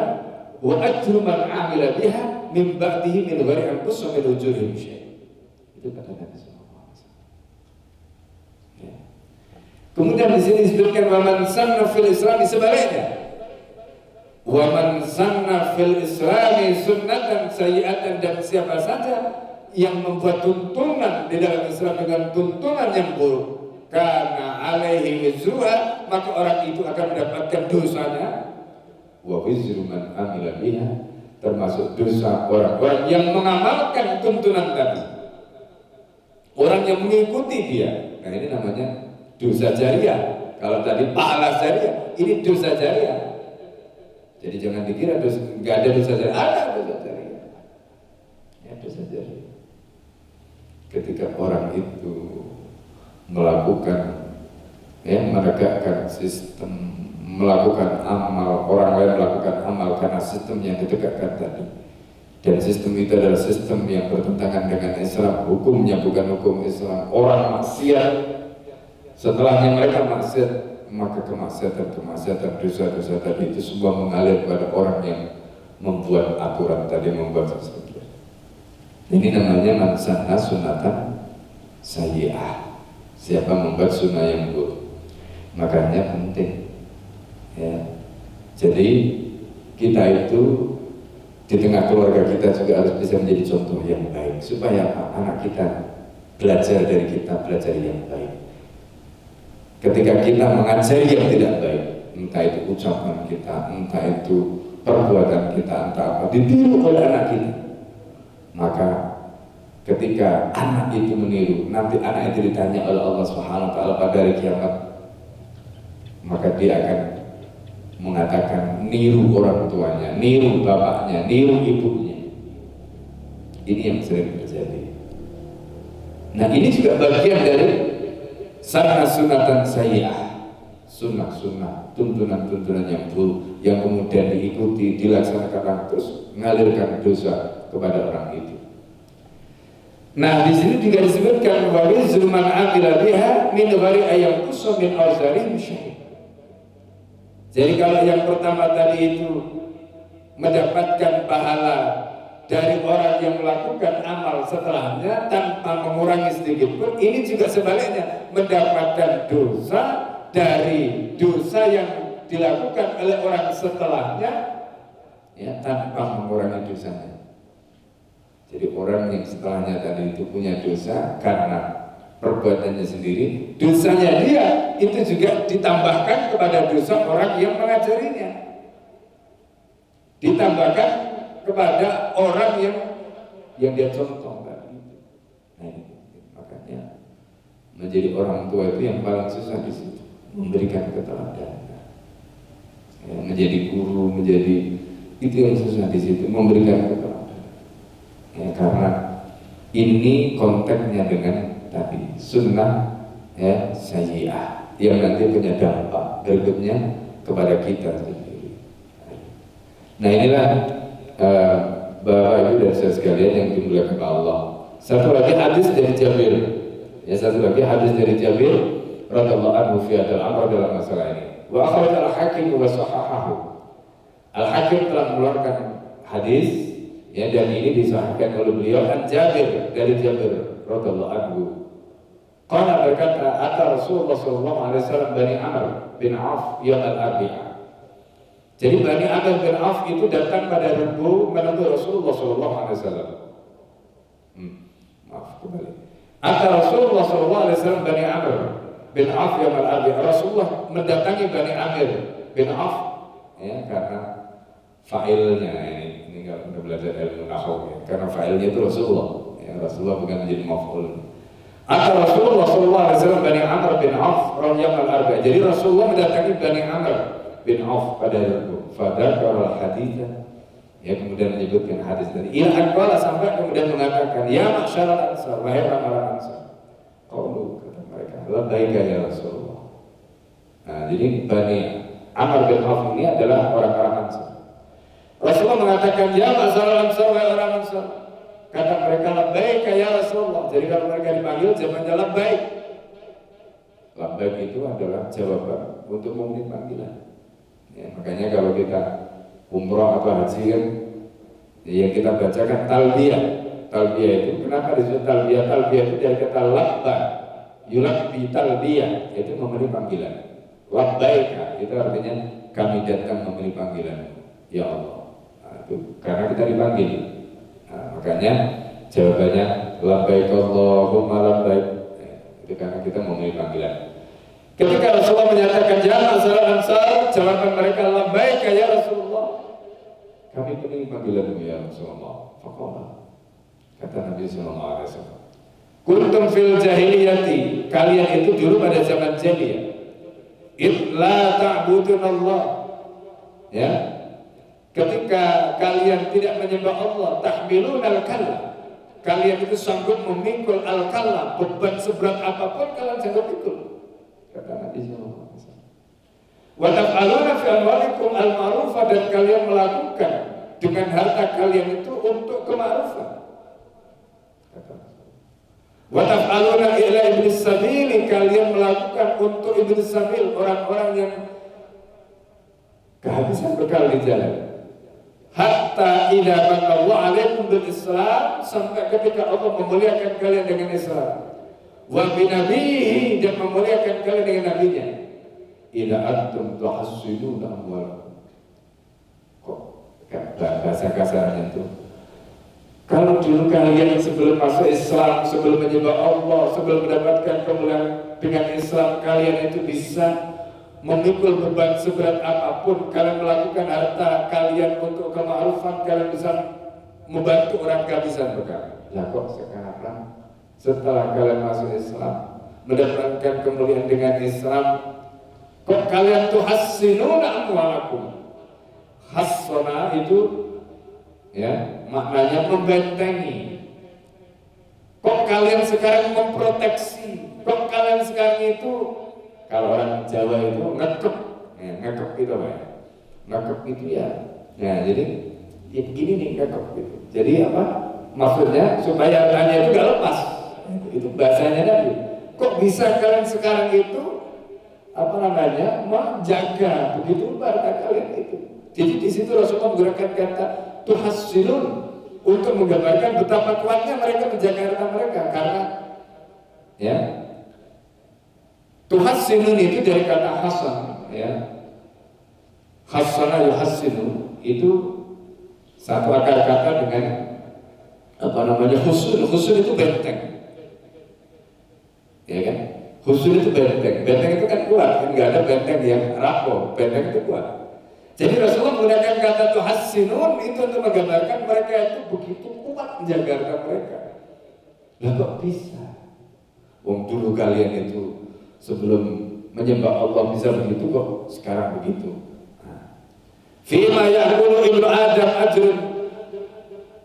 wa ajru man amila biha min ba'dihi min ghairi an tusma min ujurihim syai'. Itu kata Nabi SAW. Ya. Kemudian di sini disebutkan wa man sanna fil islami, sebaliknya, wa man sanna fil islami sunnatan sayyi'atan, dan siapa saja yang membuat tuntunan di dalam Islam dengan tuntunan yang buruk, karena alaihi wizruha, maka orang itu akan mendapatkan dosanya, wa wizru man amila biha, termasuk dosa orang-orang yang mengamalkan tuntunan tadi, orang yang mengikuti dia. Nah, ini namanya dosa jariah. Kalau tadi pahala jariah, ini dosa jariah. Jadi jangan dikira nggak ada dosa jariah, ada dosa jariah. Ya, dosa jariah. Ketika orang itu melakukan, ya, menegakkan sistem, melakukan amal, orang lain melakukan amal karena sistem yang ditegakkan tadi, dan sistem itu adalah sistem yang bertentangan dengan Islam, hukumnya bukan hukum Islam, orang maksiat, setelahnya mereka maksiat, maka kemaksiatan, dosa-dosa tadi itu semua mengalir pada orang yang membuat aturan tadi, membuat sesuatu. Ini namanya man sanna sunatan sayyi'ah. Siapa membuat sunnah yang buruk. Makanya penting, ya. Jadi kita itu di tengah keluarga kita juga harus bisa menjadi contoh yang baik, supaya anak kita belajar dari kita, belajar yang baik. Ketika kita mengajari yang tidak baik, entah itu ucapan kita, entah itu perbuatan kita, entah apa, ditiru oleh anak kita, maka ketika anak itu meniru, nanti anak itu ditanya oleh Allah Subhanahu wa Ta'ala pada hari kiamat, maka dia akan mengatakan niru orang tuanya, niru bapaknya, niru ibunya. Ini yang sering terjadi. Nah, ini juga bagian dari sanna sunatan sayyi'ah, sunnah-sunnah, tuntunan-tuntunan yang buruk yang kemudian diikuti, dilaksanakan, terus mengalirkan dosa kepada orang itu. Nah, di sini juga disebutkan wa wizru man amila biha min ghairi ayam kusum min awzarihim syai'. Jadi kalau yang pertama tadi itu mendapatkan pahala dari orang yang melakukan amal setelahnya tanpa mengurangi sedikit pun, ini juga sebaliknya mendapatkan dosa dari dosa yang dilakukan oleh orang setelahnya, ya, tanpa mengurangi dosanya. Jadi orang yang setelahnya tadi itu punya dosa karena perbuatannya sendiri, dosanya dia itu juga ditambahkan kepada dosa orang yang mengajarinya, ditambahkan kepada orang yang dia contoh tadi. Nah, makanya menjadi orang tua itu yang paling susah di situ, memberikan keteladanan. Ya, menjadi guru, menjadi itu yang susah di situ, memberikan keteladanan. Ya, karena ini konteksnya dengan tadi sunnah ya sayyi'ah yang nanti punya dampak berikutnya kepada kita sendiri. Nah inilah Bapak Ibu dan saudara sekalian yang dimuliakan Allah. Satu lagi hadis dari Jabir. Ya, satu lagi hadis dari Jabir radhiyallahu anhu fi hadzal amr dalam masalah ini. Wa akhraj al-Hakim wa sahahahu. Al-Hakim telah mengeluarkan hadis ya, dan ini disahihkan oleh beliau an Jabir dari Jabir radhiyallahu anhu. Qala berkata ata Rasulullah sallallahu alaihi wasallam Bani Amr bin Auf yaum al-Arbi'ah. Jadi Bani Amr bin Auf itu datang pada Rabu menemui Rasulullah sallallahu alaihi wasallam. Maaf kembali. Ata Rasulullah sallallahu alaihi wasallam Bani Amr bin Auf yaum al-Arbi'ah. Rasulullah mendatangi Bani Amr bin Auf ya, karena fa'ilnya ini kalau kita belajar ilmu nahwu ya, karena fa'ilnya itu Rasulullah ya, Rasulullah bukan menjadi maf'ul. Atau Rasulullah sallallahu alaihi wasallam Bani Amr bin Auf radhiyallahu anhu. Jadi Rasulullah mendatangi Bani Amr bin Auf pada Rabu. Fadzakara haditsa ya, kemudian menyebutkan hadis tadi. Ila aqala sampai kemudian mengatakan ya ma'syaral ansar, wahai orang-orang ansar. Qaulu kata mereka, labbaika ya Rasulullah. Nah, jadi Bani Amr bin Auf ini adalah orang-orang ansar. Rasulullah mengatakan ya ma'syaral ansar, wahai orang ansar. Kata mereka labbaika ya Rasulullah. Jadi kalau mereka dipanggil jawabannya labbaik. Labbaik itu adalah jawaban untuk memenuhi panggilan. Ya, makanya kalau kita umroh atau haji kan yang kita bacakan talbiyah. Talbiyah itu kenapa disebut talbiyah? Talbiyah itu dari kata labba. Yulabbi talbiyah, itu memenuhi panggilan. Labbaika itu artinya kami datang memenuhi panggilan. Ya Allah. Nah, itu karena kita dipanggil. Nah, makanya jawabannya labbaik Allahumma labbaik. Itu karena kita memenuhi panggilan. Ketika Rasulullah menyatakan ya ma'syaral ansar, jawaban mereka labbaik ya Rasulullah. Kami penuhi panggilanmu ya Rasulullah. Faqala, kata Nabi sallallahu alaihi wasallam, kuntum fil jahiliyati, kalian itu dulu pada zaman jahiliyah. La ta'budun Allah. Ya. Ketika kalian tidak menyembah Allah, tahmilun al-kallam. Kalian itu sanggup memikul al-kallam, beban seberat apapun kalian sanggup pikul. Kata Nabi sallallahu alaihi wasallam. Wa taf'aluna fi amwalikum al-ma'rufah, dan kalian melakukan dengan harta kalian itu untuk kema'rufan. Kata wa taf'aluna ila ibnis sabil, kalian melakukan untuk ibnis sabil, orang-orang yang kehabisan bekal di jalan. Hatta idza manallahu alaikum bil Islam, sampai ketika Allah memuliakan kalian dengan Islam. Wa binabihi, dan memuliakan kalian dengan nabinya. Idza antum tuhassinuna amwalakum. Kok bahasa kasarnya itu? Kalau dulu kalian sebelum masuk Islam, sebelum menyembah Allah, sebelum mendapatkan kemuliaan dengan Islam, kalian itu bisa memikul beban seberat apapun, kalian melakukan harta kalian untuk kema'rufan, kalian bisa membantu orang kehabisan bekal. Lah kok sekarang setelah kalian masuk Islam, mendapatkan kemuliaan dengan Islam, kok kalian tuh hassinuna amwalakum. Hassana itu ya maknanya membentengi. Kok kalian sekarang memproteksi? Kok kalian sekarang itu, kalau orang Jawa itu ngekep, ya, ngekep itu apa ya? Ngekep itu ya, jadi ya begini nih ngekep gitu. Jadi apa? Maksudnya supaya hartanya itu gak lepas. Itu bahasanya Nabi. Kok bisa kalian sekarang itu menjaga begitu harta kalian itu? Jadi di situ Rasulullah menggunakan kata tuhassinun untuk menggambarkan betapa kuatnya mereka menjaga harta mereka, karena ya tuhassinun itu dari kata hasan, ya. Hasana yuhassinu itu satu akar kata dengan husun. Husun itu benteng. Ya kan? Husun itu benteng. Benteng itu kan kuat, kan nggak ada benteng yang rapuh. Benteng itu kuat. Jadi Rasulullah menggunakan kata tuhassinun itu untuk menggambarkan mereka itu begitu kuat menjaga harta mereka. Lah kok bisa? Wong dulu kalian itu sebelum menyembah Allah bisa begitu, kok sekarang begitu? Fima ya'kulu ibnu Adam ajrun.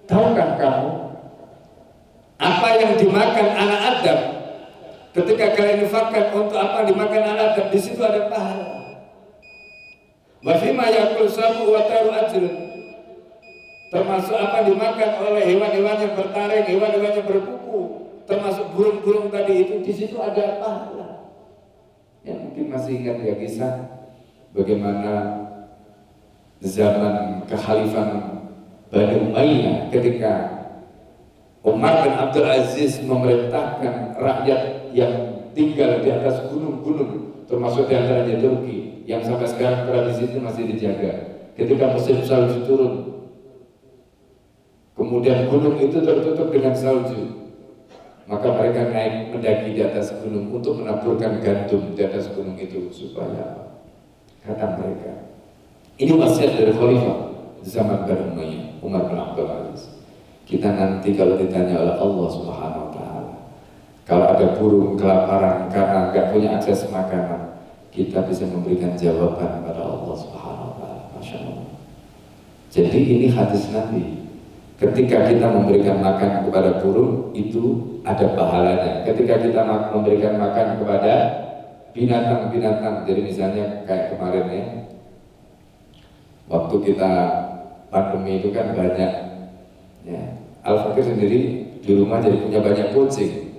Tahukah kamu apa yang dimakan anak Adam Ketika kalian infakkan untuk apa dimakan anak, dan di situ ada pahala. Wa fima yakul sabu wa taru ajrun, termasuk apa dimakan oleh hewan-hewan yang bertaring, hewan-hewan yang berkuku, termasuk burung-burung tadi itu, di situ ada pahala. Ya, mungkin masih ingat ya kisah bagaimana zaman kekhalifahan Bani Umayyah ketika Umar bin Abdul Aziz memerintahkan rakyat yang tinggal di atas gunung-gunung, termasuk di antaranya Turki, yang sampai sekarang tradisi itu masih dijaga. Ketika musim salju turun, kemudian gunung itu tertutup dengan salju, maka mereka naik mendaki di atas gunung untuk menaburkan gandum di atas gunung itu supaya, kata mereka, ini wasiat dari khalifah zaman Bani Umayyah, Umar bin Abdul Aziz. Kita nanti kalau ditanya oleh Allah Subhanahu wa Ta'ala, kalau ada burung kelaparan karena nggak punya akses makanan, kita bisa memberikan jawaban pada Allah Subhanahu wa Ta'ala. Masya Allah. Jadi ini hadis Nabi. Ketika kita memberikan makan kepada burung, itu ada pahalanya. Ketika kita memberikan makan kepada binatang-binatang, jadi misalnya kayak kemarin ya, waktu kita pandemi itu kan banyak ya, Al-Fakir sendiri di rumah jadi punya banyak kucing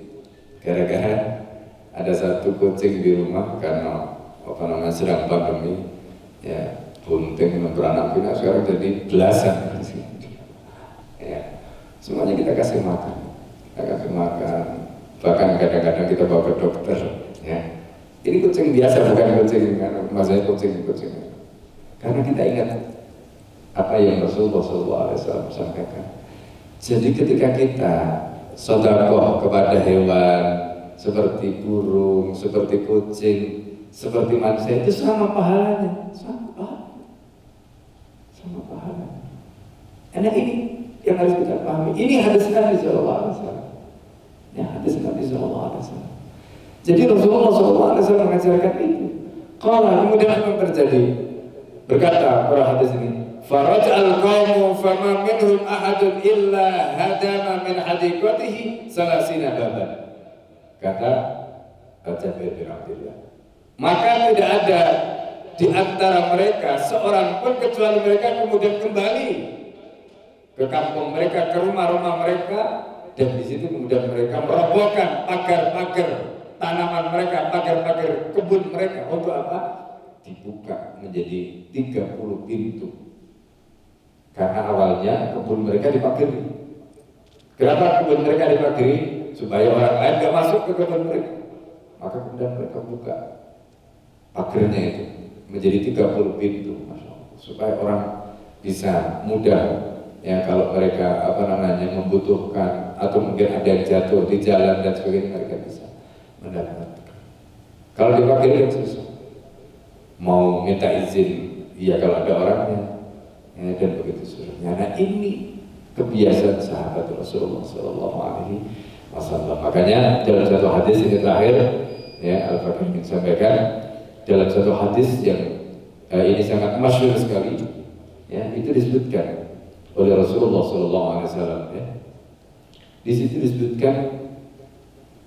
gara-gara ada satu kucing di rumah karena apa namanya sedang pandemi ya, bunting beranak pinak, sekarang jadi belasan ya, semuanya kita kasih makan, bahkan kadang-kadang kita bawa ke dokter ya. Ini kucing biasa, bukan kucing maksudnya kucing karena kita ingat apa yang Rasulullah SAW sampaikan. Jadi ketika kita sedekah kepada hewan seperti burung, seperti kucing, seperti manusia, itu sama pahalanya, sama pahalanya. Karena ini yang harus kita pahami. Ini hadis Nabi SAW. Ya, hadis Nabi SAW. Jadi Rasulullah SAW mengajarkan itu. Kalau kemudian apa yang terjadi? Berkata para hadis ini, faraj'al qaumu fama minhum ahadun illa hadama min hadiqatihi salasina baban. Kata Jabir bin Abdullah, maka tidak ada di antara mereka seorang pun kecuali mereka kemudian kembali ke kampung mereka, ke rumah-rumah mereka, dan di situ kemudian mereka merobohkan pagar-pagar tanaman mereka, pagar-pagar kebun mereka. Untuk apa? Dibuka menjadi 30 pintu. Karena awalnya kebun mereka dipagari. Kenapa kebun mereka dipagari? Supaya orang lain gak masuk ke kebun mereka. Maka kemudian mereka buka pagarnya itu menjadi 30 pintu, Masya Allah, supaya orang bisa mudah ya, kalau mereka apa namanya membutuhkan atau mungkin ada yang jatuh di jalan dan sebagainya, mereka bisa mendapatkan. Kalau dipagari kan susah. Mau minta izin, ya kalau ada orangnya, ya, dan begitu seterusnya. Nah ini kebiasaan sahabat Rasulullah SAW. Makanya dalam satu hadis ini terakhir, ya Al-Fakir ingin sampaikan dalam satu hadis yang ini sangat masyhur sekali, ya itu disebutkan oleh Rasulullah SAW. Ya. Di situ disebutkan,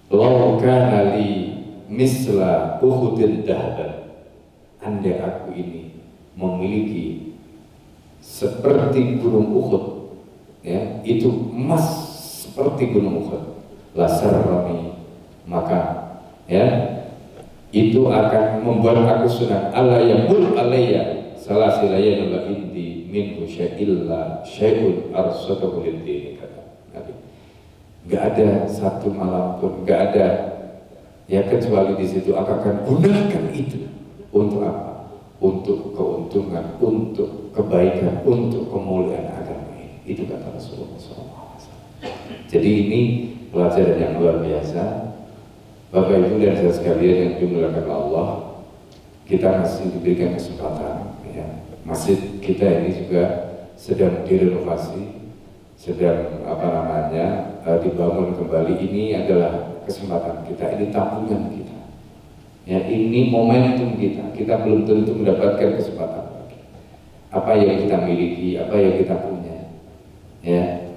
"Lau kana li misla Uhudin dahaban." Andai aku ini memiliki seperti gunung Uhud, ya, itu emas seperti gunung Uhud, lasarrami, maka ya itu akan membuat aku senang. Allah yamul alayya salasilayan la indi minhu sya'illa syai'un arsadahu lid-din, kata Nabi. Gak ada satu malam pun, gak ada ya kecuali di situ aku akan gunakan itu. Untuk apa? Untuk keuntungan, untuk kebaikan, untuk kemuliaan agama ini. Itu kata Rasulullah SAW. Jadi ini pelajaran yang luar biasa. Bapak Ibu dan saudara sekalian yang dimuliakan Allah, kita masih diberikan kesempatan. Ya. Masjid kita ini juga sedang direnovasi, sedang apa namanya dibangun kembali. Ini adalah kesempatan kita, ini tabungan kita. Ya, ini momentum kita. Kita belum tentu mendapatkan kesempatan. Apa yang kita miliki, apa yang kita punya, ya,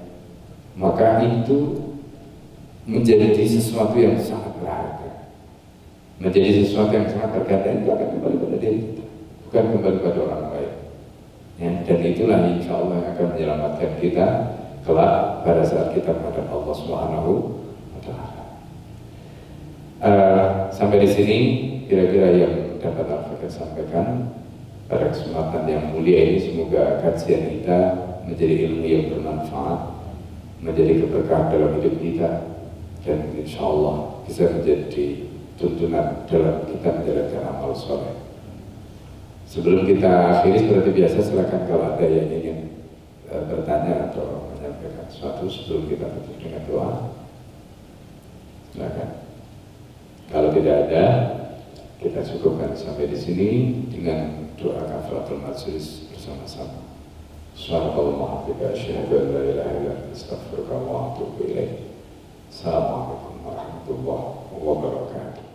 maka itu menjadi sesuatu yang sangat berharga. menjadi sesuatu yang sangat berkaitan, itu akan kembali pada diri kita, bukan kembali pada orang lain. Ya, dan itulah insya Allah yang akan menyelamatkan kita kelak pada saat kita menghadap Allah Subhanahu wa Ta'ala. Sampai di sini kira-kira yang dapat Al-Fakir sampaikan pada kesempatan yang mulia ini. Semoga kajian kita menjadi ilmu yang bermanfaat, menjadi keberkahan dalam hidup kita, dan insya Allah bisa menjadi tuntunan dalam kita menjalankan amal soleh. Sebelum kita akhiri seperti biasa, silakan kalau ada yang ingin bertanya atau menyampaikan sesuatu sebelum kita tutup dengan doa. Silakan. Kalau tidak ada, kita cukupkan sampai di sini dengan doa kafaratul majlis bersama-sama. Subhanallah wa asyhadu an la ilaha illa anta astaghfiruka wa atubu ilaik. Assalamualaikum warahmatullahi wabarakatuh.